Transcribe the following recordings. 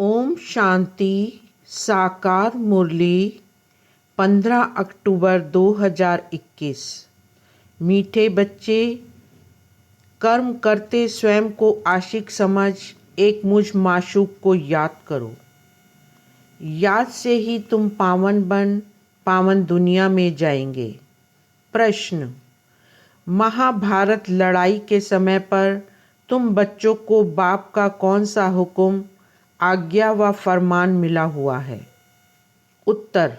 ओम शांति। साकार मुरली 15 अक्टूबर 2021। मीठे बच्चे, कर्म करते स्वयं को आशिक समझ एक मुझ माशूक को याद करो। याद से ही तुम पावन बन पावन दुनिया में जाएंगे। प्रश्न: महाभारत लड़ाई के समय पर तुम बच्चों को बाप का कौन सा हुक्म, आज्ञा व फरमान मिला हुआ है? उत्तर: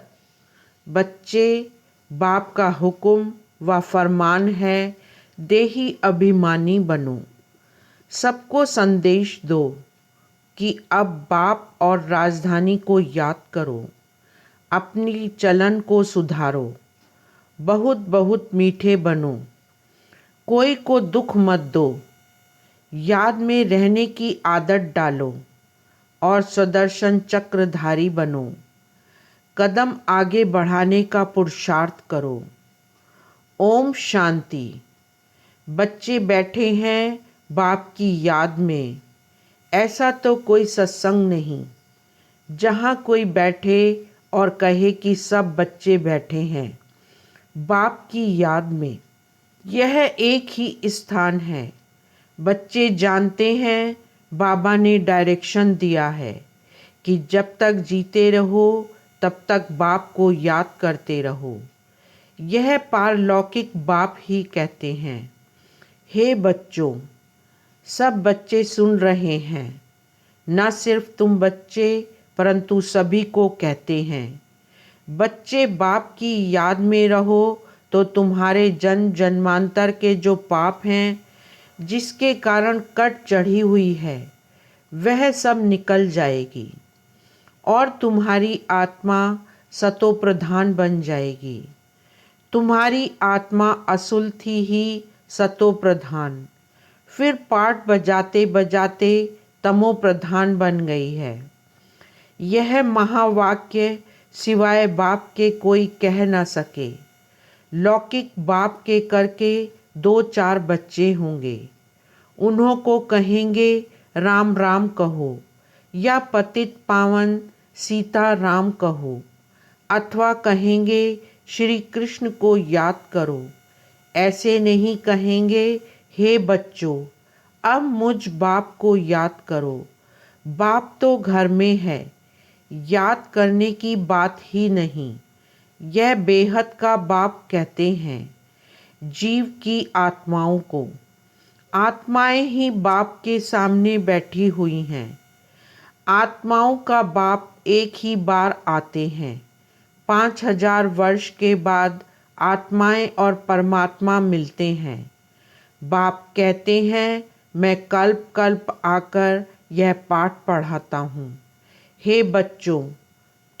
बच्चे, बाप का हुक्म व फरमान है, देही अभिमानी बनो। सबको संदेश दो कि अब बाप और राजधानी को याद करो, अपनी चलन को सुधारो, बहुत बहुत मीठे बनो, कोई को दुख मत दो, याद में रहने की आदत डालो और सुदर्शन चक्रधारी बनो। कदम आगे बढ़ाने का पुरुषार्थ करो। ओम शांति। बच्चे बैठे हैं बाप की याद में। ऐसा तो कोई सत्संग नहीं जहाँ कोई बैठे और कहे कि सब बच्चे बैठे हैं बाप की याद में। यह एक ही स्थान है। बच्चे जानते हैं बाबा ने डायरेक्शन दिया है कि जब तक जीते रहो तब तक बाप को याद करते रहो। यह पारलौकिक बाप ही कहते हैं। हे बच्चों, सब बच्चे सुन रहे हैं। न सिर्फ तुम बच्चे परंतु सभी को कहते हैं, बच्चे बाप की याद में रहो तो तुम्हारे जन्म जन्मांतर के जो पाप हैं, जिसके कारण कट चढ़ी हुई है, वह सब निकल जाएगी और तुम्हारी आत्मा सतो प्रधान बन जाएगी। तुम्हारी आत्मा असुल थी ही सतो प्रधान, फिर पाठ बजाते बजाते तमो प्रधान बन गई है। यह महावाक्य सिवाय बाप के कोई कह न सके। लौकिक बाप के करके 2-4 बच्चे होंगे, उन्हों को कहेंगे राम राम कहो या पतित पावन सीता राम कहो, अथवा कहेंगे श्री कृष्ण को याद करो। ऐसे नहीं कहेंगे हे बच्चों, अब मुझ बाप को याद करो। बाप तो घर में है, याद करने की बात ही नहीं। यह बेहद का बाप कहते हैं जीव की आत्माओं को। आत्माएं ही बाप के सामने बैठी हुई हैं। आत्माओं का बाप एक ही बार आते हैं। 5000 वर्ष के बाद आत्माएं और परमात्मा मिलते हैं। बाप कहते हैं मैं कल्प कल्प आकर यह पाठ पढ़ाता हूँ। हे बच्चों,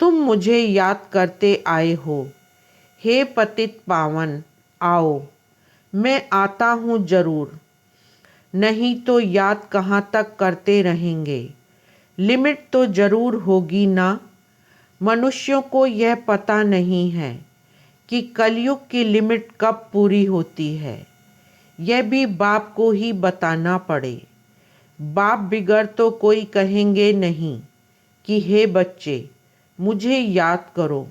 तुम मुझे याद करते आए हो। हे पतित पावन, आओ, मैं आता हूँ जरूर। नहीं तो याद कहाँ तक करते रहेंगे, लिमिट तो जरूर होगी ना। मनुष्यों को यह पता नहीं है कि कलयुग की लिमिट कब पूरी होती है। यह भी बाप को ही बताना पड़े। बाप बिगड़ तो कोई कहेंगे नहीं कि हे बच्चे मुझे याद करो।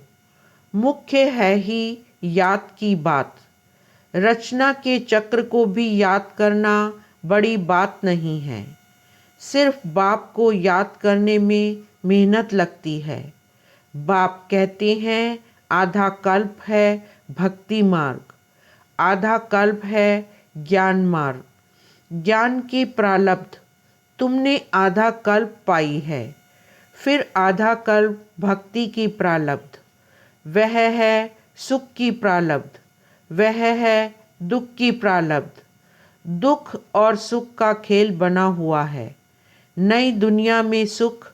मुख्य है ही याद की बात। रचना के चक्र को भी याद करना बड़ी बात नहीं है। सिर्फ बाप को याद करने में मेहनत लगती है। बाप कहते हैं आधा कल्प है भक्ति मार्ग, आधा कल्प है ज्ञान मार्ग। ज्ञान की प्रारब्ध तुमने आधा कल्प पाई है, फिर आधा कल्प भक्ति की प्रारब्ध। वह है सुख की प्रारब्ध, वह है दुख की प्रारब्ध। दुख और सुख का खेल बना हुआ है। नई दुनिया में सुख,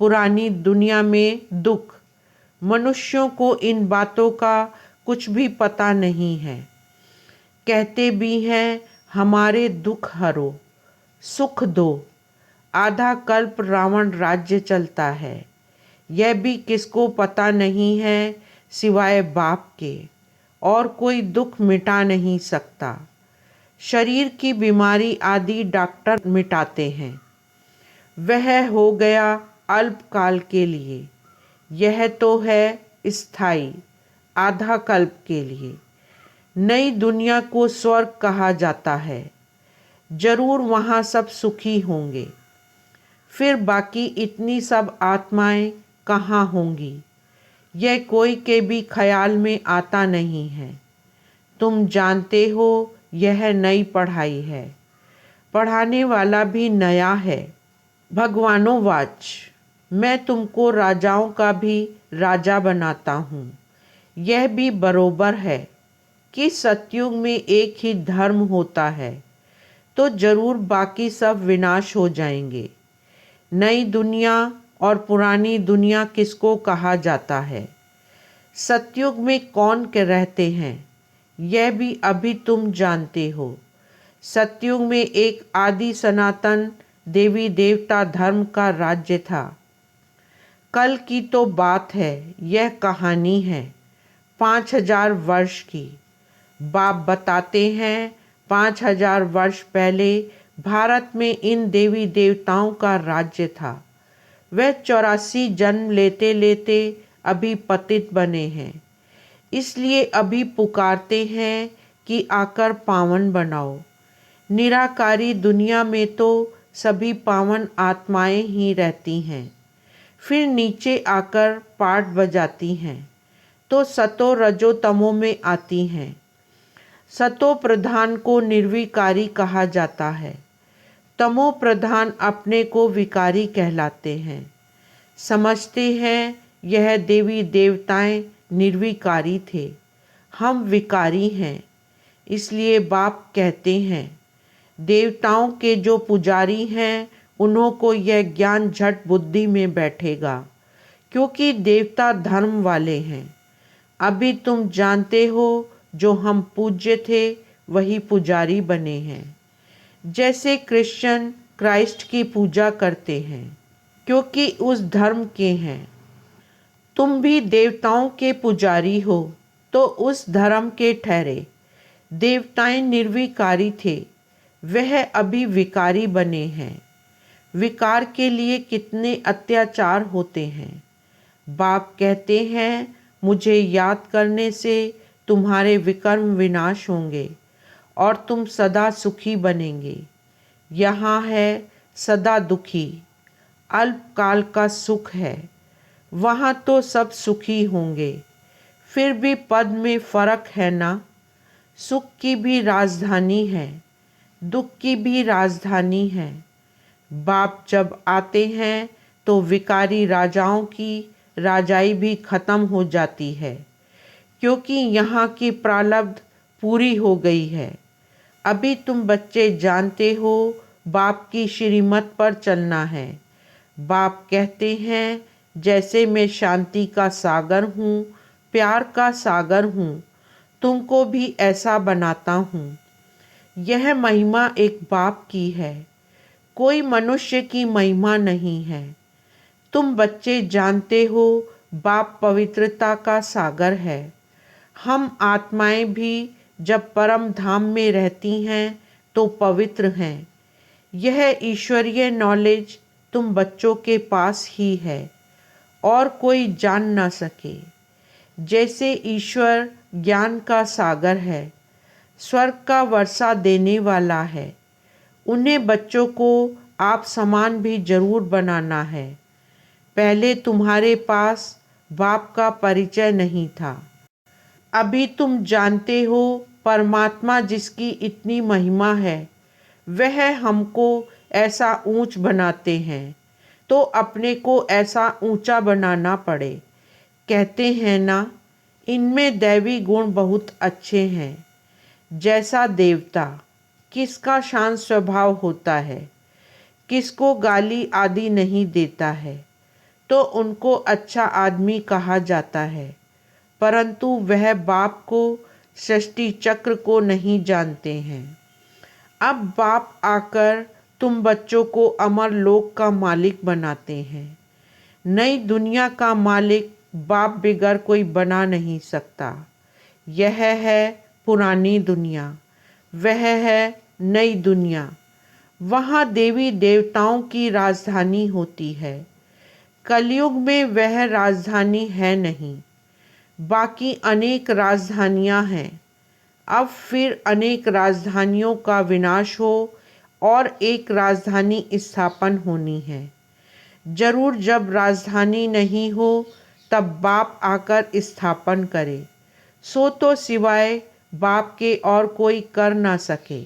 पुरानी दुनिया में दुख। मनुष्यों को इन बातों का कुछ भी पता नहीं है। कहते भी हैं हमारे दुख हरो, सुख दो। आधा कल्प रावण राज्य चलता है। यह भी किसको पता नहीं है सिवाय बाप के, और कोई दुख मिटा नहीं सकता। शरीर की बीमारी आदि डॉक्टर मिटाते हैं। वह हो गया अल्पकाल के लिए, यह तो है स्थायी, आधा कल्प के लिए। नई दुनिया को स्वर्ग कहा जाता है। जरूर वहाँ सब सुखी होंगे। फिर बाकी इतनी सब आत्माएं कहाँ होंगी, यह कोई के भी ख्याल में आता नहीं है। तुम जानते हो यह नई पढ़ाई है, पढ़ाने वाला भी नया है। भगवानोवाच, मैं तुमको राजाओं का भी राजा बनाता हूँ। यह भी बरोबर है कि सतयुग में एक ही धर्म होता है, तो जरूर बाकी सब विनाश हो जाएंगे। नई दुनिया और पुरानी दुनिया किसको कहा जाता है? सतयुग में कौन के रहते हैं, यह भी अभी तुम जानते हो। सतयुग में एक आदि सनातन देवी देवता धर्म का राज्य था। कल की तो बात है, यह कहानी है 5000 वर्ष की। बाप बताते हैं 5000 वर्ष पहले भारत में इन देवी देवताओं का राज्य था। वह 84 जन्म लेते लेते अभी पतित बने हैं, इसलिए अभी पुकारते हैं कि आकर पावन बनाओ। निराकारी दुनिया में तो सभी पावन आत्माएं ही रहती हैं, फिर नीचे आकर पाठ बजाती हैं तो सतो रजो तमो में आती हैं। सतो प्रधान को निर्विकारी कहा जाता है, तमो प्रधान अपने को विकारी कहलाते हैं। समझते हैं यह देवी देवताएं निर्विकारी थे, हम विकारी हैं। इसलिए बाप कहते हैं देवताओं के जो पुजारी हैं उन्हों को यह ज्ञान झट बुद्धि में बैठेगा, क्योंकि देवता धर्म वाले हैं। अभी तुम जानते हो जो हम पूज्य थे वही पुजारी बने हैं। जैसे क्रिश्चियन क्राइस्ट की पूजा करते हैं क्योंकि उस धर्म के हैं, तुम भी देवताओं के पुजारी हो तो उस धर्म के ठहरे। देवताएं निर्विकारी थे, वह अभी विकारी बने हैं। विकार के लिए कितने अत्याचार होते हैं। बाप कहते हैं मुझे याद करने से तुम्हारे विकर्म विनाश होंगे और तुम सदा सुखी बनेंगे। यहाँ है सदा दुखी, अल्पकाल का सुख है। वहाँ तो सब सुखी होंगे। फिर भी पद में फर्क है ना। सुख की भी राजधानी है, दुख की भी राजधानी है। बाप जब आते हैं तो विकारी राजाओं की राजाई भी खत्म हो जाती है, क्योंकि यहाँ की प्रारब्ध पूरी हो गई है। अभी तुम बच्चे जानते हो बाप की श्रीमत पर चलना है। बाप कहते हैं जैसे मैं शांति का सागर हूँ, प्यार का सागर हूँ, तुमको भी ऐसा बनाता हूँ। यह महिमा एक बाप की है, कोई मनुष्य की महिमा नहीं है। तुम बच्चे जानते हो बाप पवित्रता का सागर है। हम आत्माएं भी जब परम धाम में रहती हैं तो पवित्र हैं। यह ईश्वरीय नॉलेज तुम बच्चों के पास ही है और कोई जान ना सके। जैसे ईश्वर ज्ञान का सागर है, स्वर्ग का वर्षा देने वाला है, उन्हें बच्चों को आप समान भी जरूर बनाना है। पहले तुम्हारे पास बाप का परिचय नहीं था। अभी तुम जानते हो परमात्मा जिसकी इतनी महिमा है, वह हमको ऐसा ऊंच बनाते हैं तो अपने को ऐसा ऊंचा बनाना पड़े। कहते हैं ना, इनमें दैवी गुण बहुत अच्छे हैं। जैसा देवता, किसका शांत स्वभाव होता है, किसको गाली आदि नहीं देता है, तो उनको अच्छा आदमी कहा जाता है। परंतु वह बाप को सृष्टि चक्र को नहीं जानते हैं। अब बाप आकर तुम बच्चों को अमर लोक का मालिक बनाते हैं। नई दुनिया का मालिक बाप बिगर कोई बना नहीं सकता। यह है पुरानी दुनिया, वह है नई दुनिया। वहाँ देवी देवताओं की राजधानी होती है। कलयुग में वह राजधानी है नहीं, बाकी अनेक राजधानियां हैं। अब फिर अनेक राजधानियों का विनाश हो और एक राजधानी स्थापन होनी है। जरूर जब राजधानी नहीं हो तब बाप आकर स्थापन करे, सो तो सिवाय बाप के और कोई कर ना सके।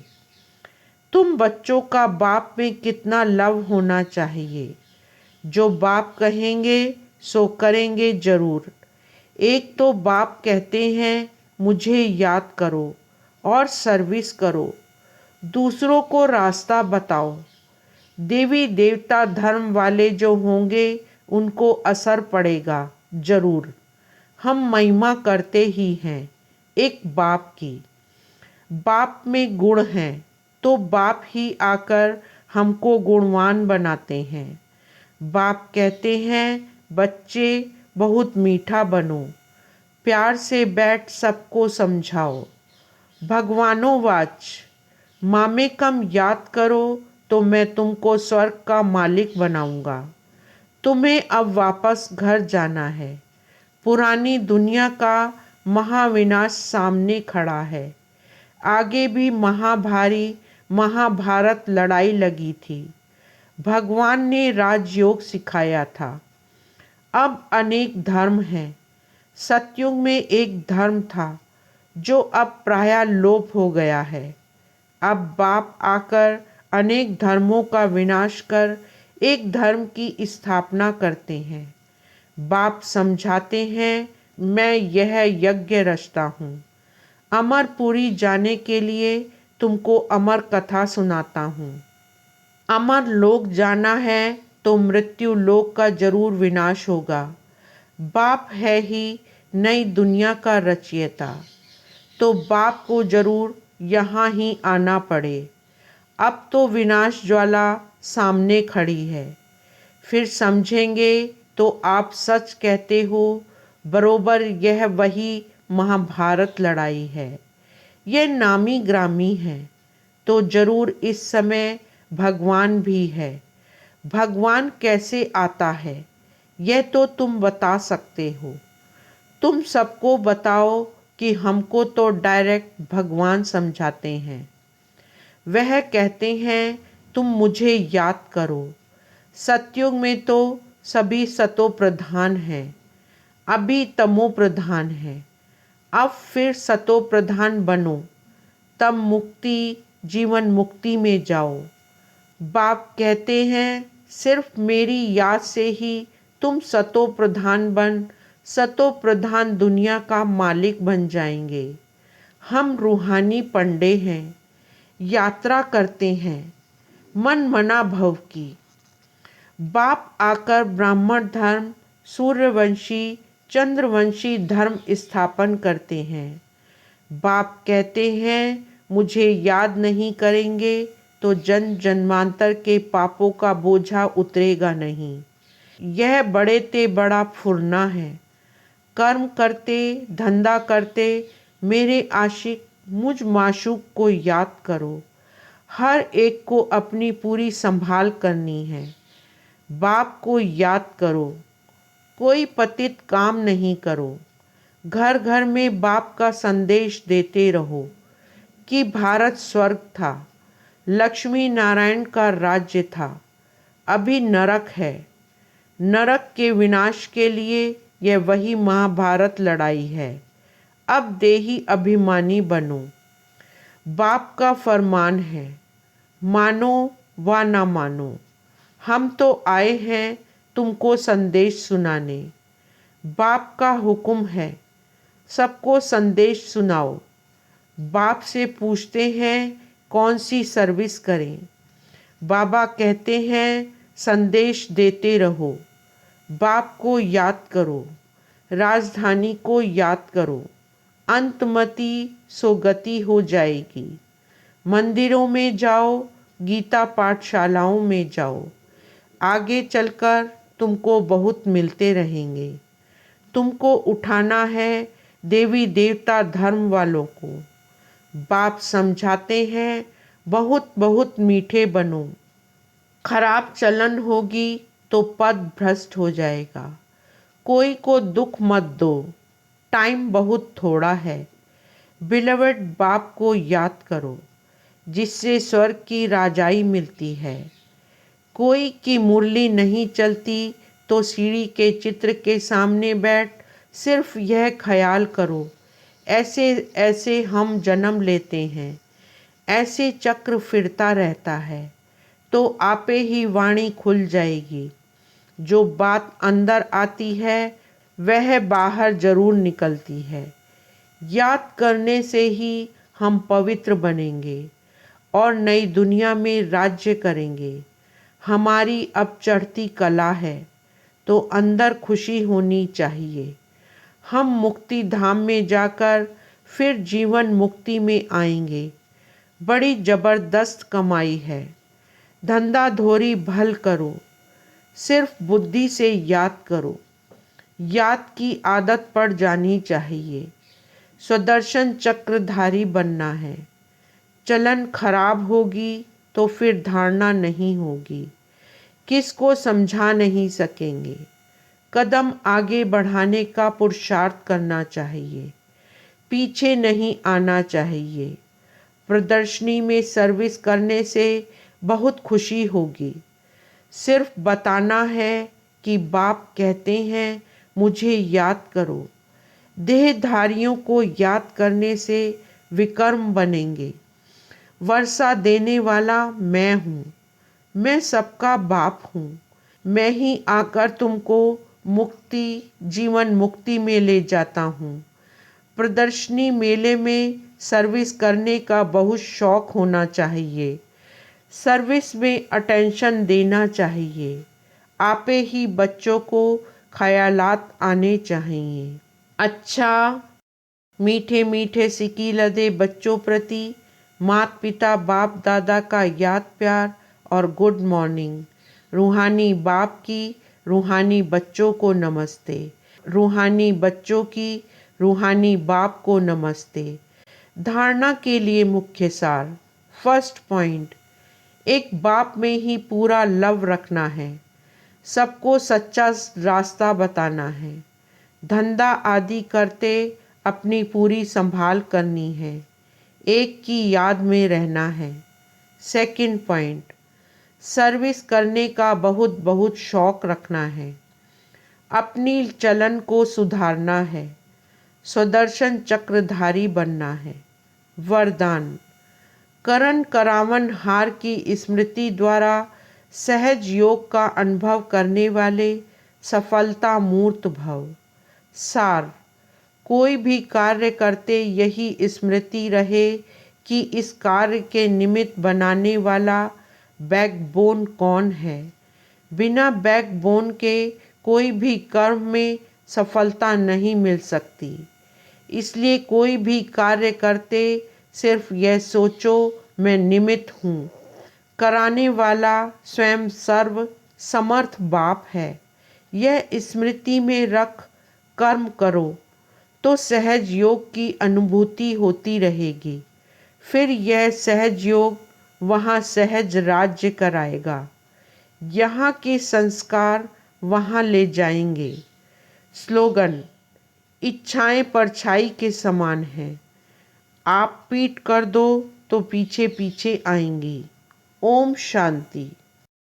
तुम बच्चों का बाप में कितना लव होना चाहिए। जो बाप कहेंगे सो करेंगे जरूर। एक तो बाप कहते हैं मुझे याद करो और सर्विस करो, दूसरों को रास्ता बताओ। देवी देवता धर्म वाले जो होंगे उनको असर पड़ेगा जरूर। हम महिमा करते ही हैं एक बाप की। बाप में गुण हैं तो बाप ही आकर हमको गुणवान बनाते हैं। बाप कहते हैं बच्चे बहुत मीठा बनो, प्यार से बैठ सबको समझाओ। भगवानोवाच मामे कम याद करो तो मैं तुमको स्वर्ग का मालिक बनाऊंगा। तुम्हें अब वापस घर जाना है। पुरानी दुनिया का महाविनाश सामने खड़ा है। आगे भी महाभारी महाभारत लड़ाई लगी थी। भगवान ने राजयोग सिखाया था। अब अनेक धर्म हैं। सतयुग में एक धर्म था जो अब प्रायः लोप हो गया है। अब बाप आकर अनेक धर्मों का विनाश कर एक धर्म की स्थापना करते हैं। बाप समझाते हैं मैं यह यज्ञ रचता हूँ। अमरपुरी जाने के लिए तुमको अमर कथा सुनाता हूँ। अमर लोक जाना है तो मृत्यु लोक का जरूर विनाश होगा। बाप है ही नई दुनिया का रचयिता, तो बाप को जरूर यहाँ ही आना पड़े। अब तो विनाश ज्वाला सामने खड़ी है। फिर समझेंगे तो आप सच कहते हो। बरोबर यह वही महाभारत लड़ाई है। यह नामी ग्रामी है तो जरूर इस समय भगवान भी है। भगवान कैसे आता है यह तो तुम बता सकते हो। तुम सबको बताओ कि हमको तो डायरेक्ट भगवान समझाते हैं। वह कहते हैं तुम मुझे याद करो। सतयुग में तो सभी सतो प्रधान हैं, अभी तमो प्रधान है। अब फिर सतो प्रधान बनो, तब मुक्ति जीवन मुक्ति में जाओ। बाप कहते हैं सिर्फ मेरी याद से ही तुम सतो प्रधान बन सतो प्रधान दुनिया का मालिक बन जाएंगे। हम रूहानी पंडे हैं, यात्रा करते हैं मन मना भव की। बाप आकर ब्राह्मण धर्म सूर्यवंशी चंद्रवंशी धर्म स्थापन करते हैं। बाप कहते हैं मुझे याद नहीं करेंगे तो जन्म जन्मांतर के पापों का बोझा उतरेगा नहीं। यह बड़े ते बड़ा फुरना है। कर्म करते धंधा करते मेरे आशिक मुझ माशूक को याद करो। हर एक को अपनी पूरी संभाल करनी है। बाप को याद करो, कोई पतित काम नहीं करो। घर घर में बाप का संदेश देते रहो कि भारत स्वर्ग था, लक्ष्मी नारायण का राज्य था, अभी नरक है। नरक के विनाश के लिए यह वही महाभारत लड़ाई है। अब देही अभिमानी बनो। बाप का फरमान है, मानो व ना मानो। हम तो आए हैं तुमको संदेश सुनाने। बाप का हुक्म है सबको संदेश सुनाओ। बाप से पूछते हैं कौन सी सर्विस करें। बाबा कहते हैं संदेश देते रहो। बाप को याद करो, राजधानी को याद करो। अंतमति सोगति हो जाएगी। मंदिरों में जाओ, गीता पाठशालाओं में जाओ। आगे चलकर तुमको बहुत मिलते रहेंगे। तुमको उठाना है देवी देवता धर्म वालों को। बाप समझाते हैं बहुत बहुत मीठे बनो। खराब चलन होगी तो पद भ्रष्ट हो जाएगा। कोई को दुख मत दो, टाइम बहुत थोड़ा है। बिलवड बाप को याद करो, जिससे स्वर्ग की राजाई मिलती है। कोई की मुरली नहीं चलती तो सीढ़ी के चित्र के सामने बैठ सिर्फ यह ख्याल करो, ऐसे ऐसे हम जन्म लेते हैं, ऐसे चक्र फिरता रहता है। तो आपे ही वाणी खुल जाएगी। जो बात अंदर आती है वह बाहर जरूर निकलती है। याद करने से ही हम पवित्र बनेंगे और नई दुनिया में राज्य करेंगे। हमारी अब चढ़ती कला है तो अंदर खुशी होनी चाहिए। हम मुक्ति धाम में जाकर फिर जीवन मुक्ति में आएंगे। बड़ी जबरदस्त कमाई है। धंधा धोरी भल करो, सिर्फ बुद्धि से याद करो। याद की आदत पड़ जानी चाहिए। स्वदर्शन चक्रधारी बनना है। चलन खराब होगी तो फिर धारणा नहीं होगी। किसको समझा नहीं सकेंगे। कदम आगे बढ़ाने का पुरुषार्थ करना चाहिए, पीछे नहीं आना चाहिए। प्रदर्शनी में सर्विस करने से बहुत खुशी होगी। सिर्फ बताना है कि बाप कहते हैं मुझे याद करो। देहधारियों को याद करने से विकर्म बनेंगे। वर्षा देने वाला मैं हूँ। मैं सबका बाप हूँ। मैं ही आकर तुमको मुक्ति जीवन मुक्ति में ले जाता हूँ। प्रदर्शनी मेले में सर्विस करने का बहुत शौक होना चाहिए। सर्विस में अटेंशन देना चाहिए। आपे ही बच्चों को ख्यालात आने चाहिए। अच्छा, मीठे मीठे सिकी लदे बच्चों प्रति माता पिता बाप दादा का याद प्यार और गुड मॉर्निंग। रूहानी बाप की रूहानी बच्चों को नमस्ते। रूहानी बच्चों की रूहानी बाप को नमस्ते। धारणा के लिए मुख्य सार। फर्स्ट पॉइंट, एक बाप में ही पूरा लव रखना है। सबको सच्चा रास्ता बताना है। धंधा आदि करते अपनी पूरी संभाल करनी है। एक की याद में रहना है। सेकंड पॉइंट, सर्विस करने का बहुत बहुत शौक रखना है। अपनी चलन को सुधारना है। स्वदर्शन चक्रधारी बनना है। वरदान, करण करावन हार की स्मृति द्वारा सहज योग का अनुभव करने वाले सफलता मूर्त भव। सार, कोई भी कार्य करते यही स्मृति रहे कि इस कार्य के निमित्त बनाने वाला बैकबोन कौन है। बिना बैकबोन के कोई भी कर्म में सफलता नहीं मिल सकती। इसलिए कोई भी कार्य करते सिर्फ यह सोचो मैं निमित्त हूँ। कराने वाला स्वयं सर्व समर्थ बाप है। यह स्मृति में रख कर्म करो तो सहज योग की अनुभूति होती रहेगी। फिर यह सहज योग वहाँ सहज राज्य कराएगा। यहाँ के संस्कार वहाँ ले जाएंगे। स्लोगन, इच्छाएं परछाई के समान हैं। आप पीठ कर दो तो पीछे पीछे आएंगी। ओम शांति।